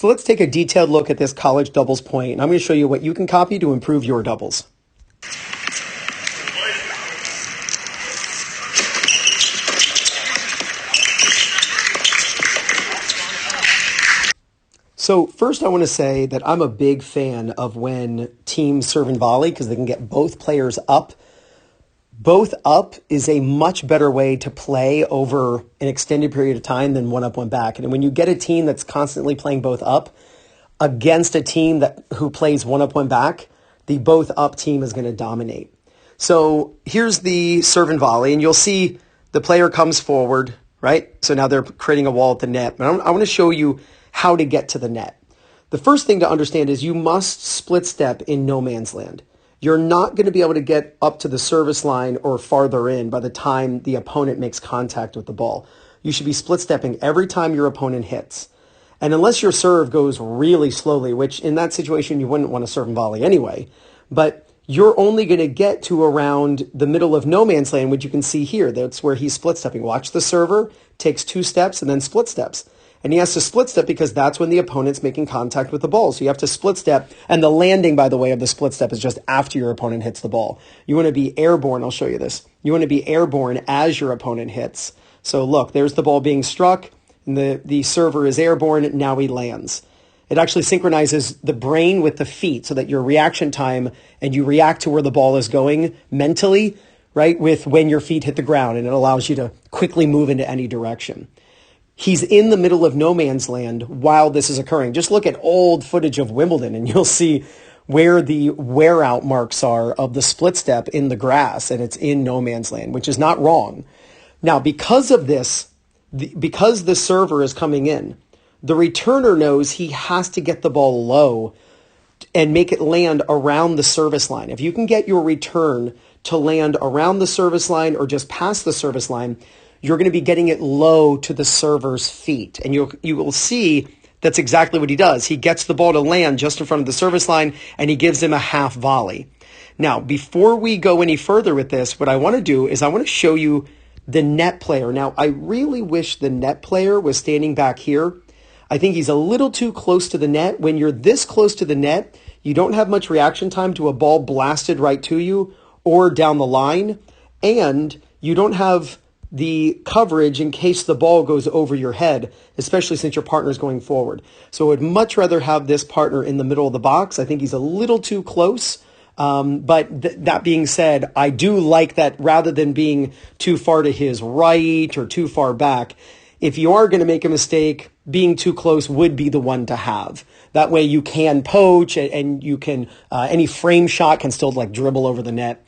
So let's take a detailed look at this college doubles point, and I'm going to show you what you can copy to improve your doubles. So first I want to say that I'm a big fan of when teams serve and volley because they can get both players up. Both up is a much better way to play over an extended period of time than one up, one back. And when you get a team that's constantly playing both up against a team who plays one up, one back, the both up team is going to dominate. So here's the serve and volley, and you'll see the player comes forward, right? So now they're creating a wall at the net. But I want to show you how to get to the net. The first thing to understand is you must split step in no man's land. You're not going to be able to get up to the service line or farther in by the time the opponent makes contact with the ball. You should be split stepping every time your opponent hits. And unless your serve goes really slowly, which in that situation you wouldn't want to serve and volley anyway, but you're only going to get to around the middle of no man's land, which you can see here. That's where he's split stepping. Watch the server, takes 2 steps and then split steps. And he has to split step because that's when the opponent's making contact with the ball. So you have to split step. And the landing, by the way, of the split step is just after your opponent hits the ball. You want to be airborne. I'll show you this. You want to be airborne as your opponent hits. So look, there's the ball being struck. And the server is airborne. Now he lands. It actually synchronizes the brain with the feet so that your reaction time and you react to where the ball is going mentally, right, with when your feet hit the ground. And it allows you to quickly move into any direction. He's in the middle of no man's land while this is occurring. Just look at old footage of Wimbledon and you'll see where the wear out marks are of the split step in the grass, and it's in no man's land, which is not wrong. Now, because of this, because the server is coming in, the returner knows he has to get the ball low and make it land around the service line. If you can get your return to land around the service line or just past the service line, you're going to be getting it low to the server's feet. And you will see that's exactly what he does. He gets the ball to land just in front of the service line, and he gives him a half volley. Now, before we go any further with this, what I want to do is I want to show you the net player. Now, I really wish the net player was standing back here. I think he's a little too close to the net. When you're this close to the net, you don't have much reaction time to a ball blasted right to you or down the line, and you don't have the coverage in case the ball goes over your head, especially since your partner is going forward. So I would much rather have this partner in the middle of the box. I think he's a little too close. But that being said, I do like that rather than being too far to his right or too far back. If you are going to make a mistake, being too close would be the one to have. That way you can poach and you can, any frame shot can still like dribble over the net.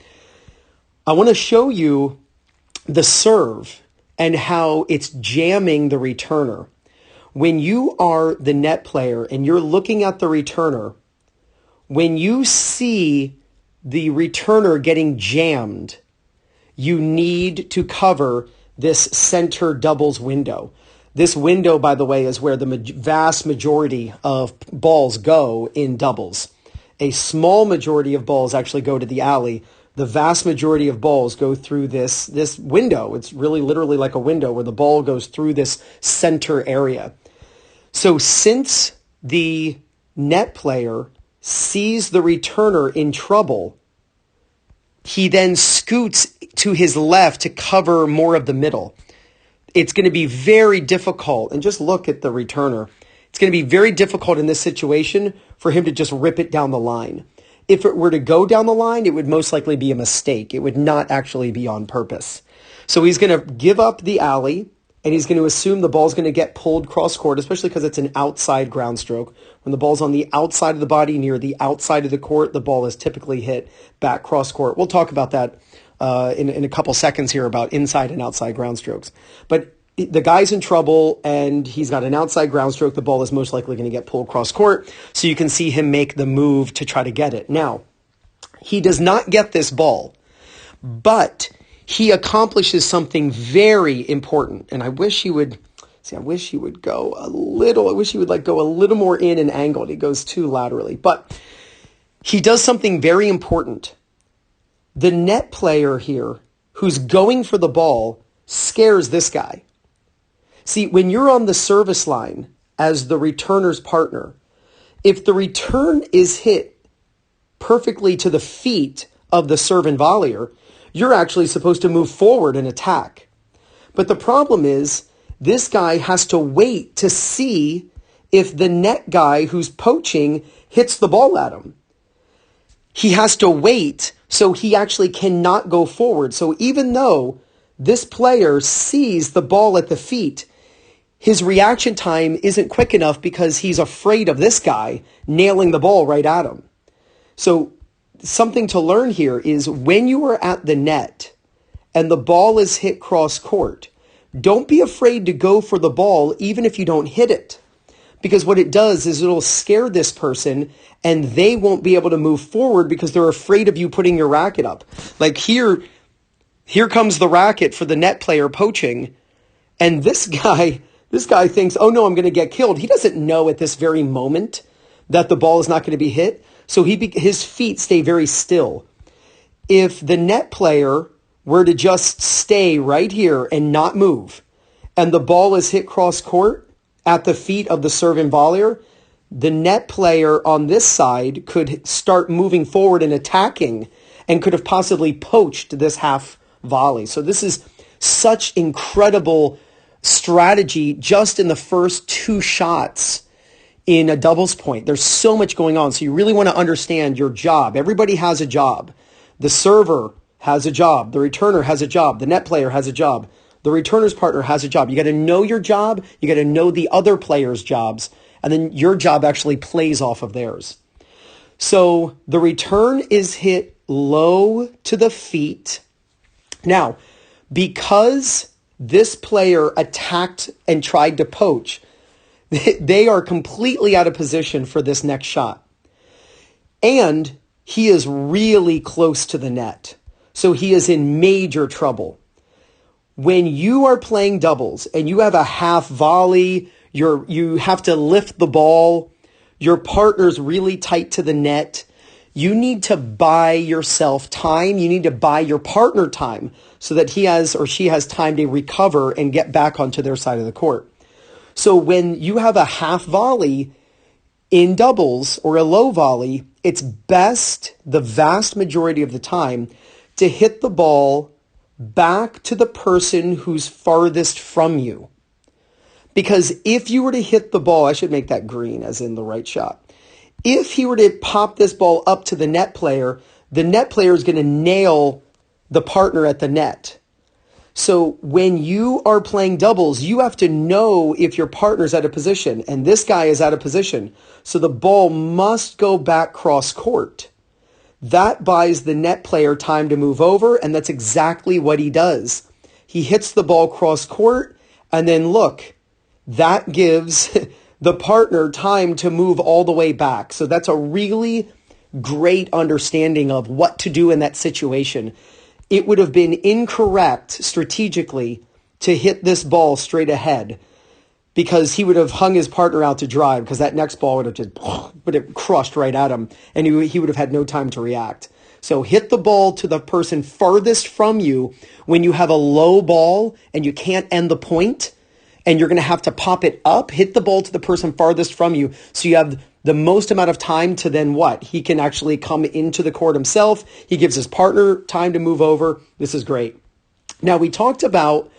I want to show you the serve and how it's jamming the returner. When you are the net player and you're looking at the returner, when you see the returner getting jammed, you need to cover this center doubles window. This window, by the way, is where the vast majority of balls go in doubles. A small majority of balls actually go to the alley. The vast majority of balls go through this window. It's really literally like a window where the ball goes through this center area. So since the net player sees the returner in trouble, he then scoots to his left to cover more of the middle. It's going to be very difficult, and just look at the returner. It's going to be very difficult in this situation for him to just rip it down the line. If it were to go down the line, it would most likely be a mistake. It would not actually be on purpose. So he's going to give up the alley, and he's going to assume the ball's going to get pulled cross court, especially because it's an outside ground stroke. When the ball's on the outside of the body, near the outside of the court, the ball is typically hit back cross court. We'll talk about that in a couple seconds here about inside and outside ground strokes. But the guy's in trouble, and he's got an outside ground stroke. The ball is most likely going to get pulled cross court, so you can see him make the move to try to get it. Now, he does not get this ball, but he accomplishes something very important, and I wish he would go a little more in and angled. He goes too laterally, but he does something very important. The net player here, who's going for the ball, scares this guy. See, when you're on the service line, as the returner's partner. If the return is hit perfectly to the feet of the serve and volleyer, you're actually supposed to move forward and attack. But the problem is, this guy has to wait to see if the net guy who's poaching hits the ball at him. He has to wait, so he actually cannot go forward. So even though this player sees the ball at the feet, his reaction time isn't quick enough because he's afraid of this guy nailing the ball right at him. So something to learn here is when you are at the net and the ball is hit cross court, don't be afraid to go for the ball even if you don't hit it. Because what it does is it'll scare this person and they won't be able to move forward because they're afraid of you putting your racket up. Like here comes the racket for the net player poaching, and this guy thinks, oh no, I'm going to get killed. He doesn't know at this very moment that the ball is not going to be hit, so his feet stay very still. If the net player were to just stay right here and not move, and the ball is hit cross court at the feet of the serve and volleyer, the net player on this side could start moving forward and attacking and could have possibly poached this half volley. So this is such incredible strategy just in the first two shots in a doubles point. There's so much going on. So you really want to understand your job. Everybody has a job. The server has a job. The returner has a job. The net player has a job. The returner's partner has a job. You got to know your job. You got to know the other players' jobs. And then your job actually plays off of theirs. So the return is hit low to the feet. Now, because this player attacked and tried to poach, they are completely out of position for this next shot. And he is really close to the net. So he is in major trouble. When you are playing doubles and you have a half volley, you have to lift the ball, your partner's really tight to the net, you need to buy yourself time. You need to buy your partner time so that he has or she has time to recover and get back onto their side of the court. So when you have a half volley in doubles or a low volley, it's best the vast majority of the time to hit the ball back to the person who's farthest from you. Because if you were to hit the ball, I should make that green as in the right shot. If he were to pop this ball up to the net player is going to nail the partner at the net. So when you are playing doubles, you have to know if your partner's out of position, and this guy is out of position. So the ball must go back cross court. That buys the net player time to move over, and that's exactly what he does. He hits the ball cross court, and then look, that gives the partner time to move all the way back. So that's a really great understanding of what to do in that situation. It would have been incorrect strategically to hit this ball straight ahead because he would have hung his partner out to dry because that next ball would have crushed right at him and he would have had no time to react. So hit the ball to the person farthest from you when you have a low ball and you can't end the point and you're going to have to pop it up. Hit the ball to the person farthest from you so you have the most amount of time to then what? He can actually come into the court himself. He gives his partner time to move over. This is great. Now, we talked about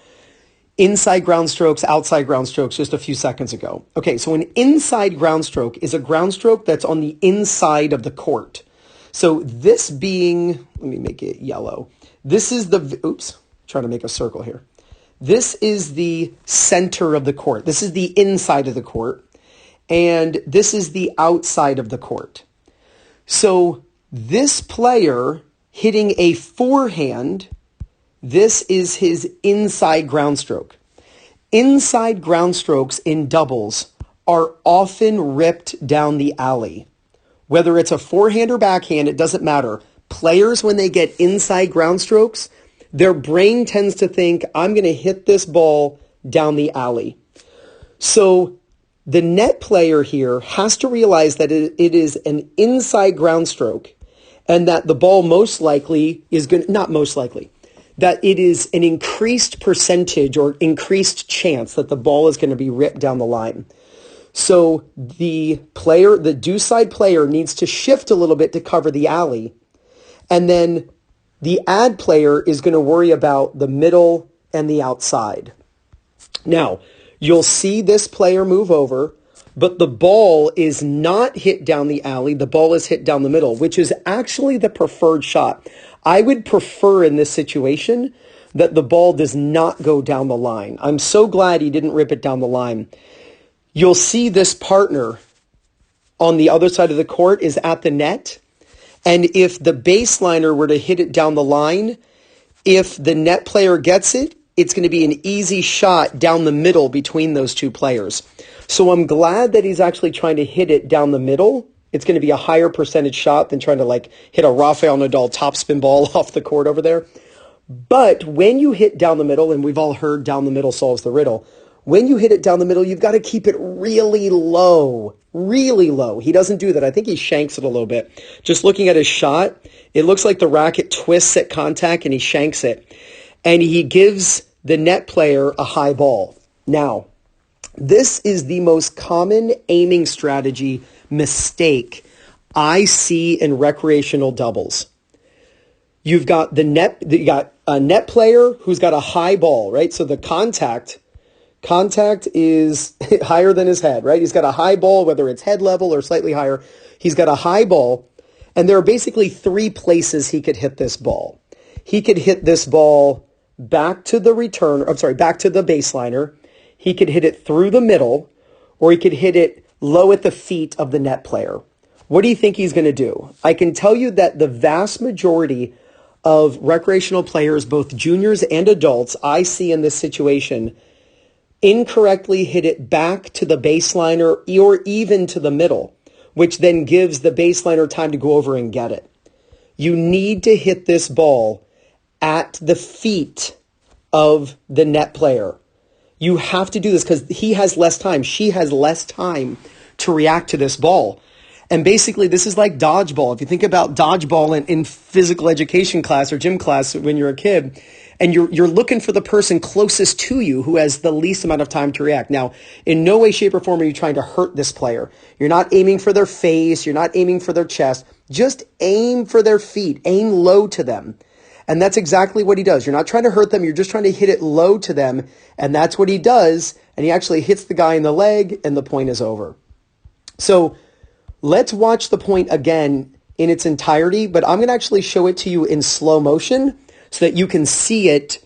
inside ground strokes, outside ground strokes just a few seconds ago. Okay, so an inside ground stroke is a ground stroke that's on the inside of the court. So this being, let me make it yellow. This is trying to make a circle here. This is the center of the court. This is the inside of the court. And this is the outside of the court. So this player hitting a forehand, this is his inside ground stroke. Inside ground strokes in doubles are often ripped down the alley. Whether it's a forehand or backhand, it doesn't matter. Players, when they get inside ground strokes, their brain tends to think, I'm going to hit this ball down the alley. So the net player here has to realize that it is an inside ground stroke and that the ball most likely is going to, not most likely, that it is an increased percentage or increased chance that the ball is going to be ripped down the line. So the deuce side player needs to shift a little bit to cover the alley. And then the ad player is going to worry about the middle and the outside. Now, you'll see this player move over, but the ball is not hit down the alley. The ball is hit down the middle, which is actually the preferred shot. I would prefer in this situation that the ball does not go down the line. I'm so glad he didn't rip it down the line. You'll see this partner on the other side of the court is at the net. And if the baseliner were to hit it down the line, if the net player gets it, it's going to be an easy shot down the middle between those two players. So I'm glad that he's actually trying to hit it down the middle. It's going to be a higher percentage shot than trying to like hit a Rafael Nadal topspin ball off the court over there. But when you hit down the middle, and we've all heard down the middle solves the riddle, when you hit it down the middle, you've got to keep it really low, really low. He doesn't do that. I think he shanks it a little bit. Just looking at his shot, it looks like the racket twists at contact and he shanks it. And he gives the net player a high ball. Now, this is the most common aiming strategy mistake I see in recreational doubles. You got a net player who's got a high ball, right? So the contact is higher than his head, right? He's got a high ball, whether it's head level or slightly higher. He's got a high ball, and there are basically three places he could hit this ball. He could hit this ball back to the baseliner. He could hit it through the middle, or he could hit it low at the feet of the net player. What do you think he's going to do? I can tell you that the vast majority of recreational players, both juniors and adults, I see in this situation, incorrectly hit it back to the baseliner or even to the middle, which then gives the baseliner time to go over and get it. You need to hit this ball at the feet of the net player. You have to do this because he has less time. She has less time to react to this ball. And basically, this is like dodgeball. If you think about dodgeball in physical education class or gym class when you're a kid, and you're looking for the person closest to you who has the least amount of time to react. Now, in no way, shape, or form are you trying to hurt this player. You're not aiming for their face. You're not aiming for their chest. Just aim for their feet. Aim low to them. And that's exactly what he does. You're not trying to hurt them. You're just trying to hit it low to them. And that's what he does. And he actually hits the guy in the leg, and the point is over. So let's watch the point again in its entirety, but I'm going to actually show it to you in slow motion so that you can see it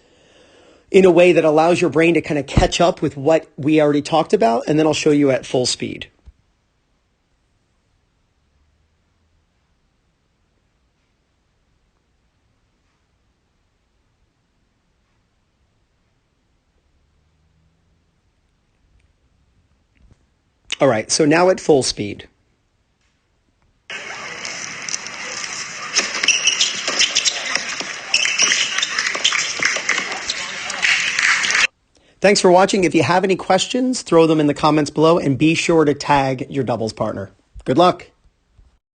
in a way that allows your brain to kind of catch up with what we already talked about, and then I'll show you at full speed. All right, so now at full speed. Thanks for watching. If you have any questions, throw them in the comments below and be sure to tag your doubles partner. Good luck.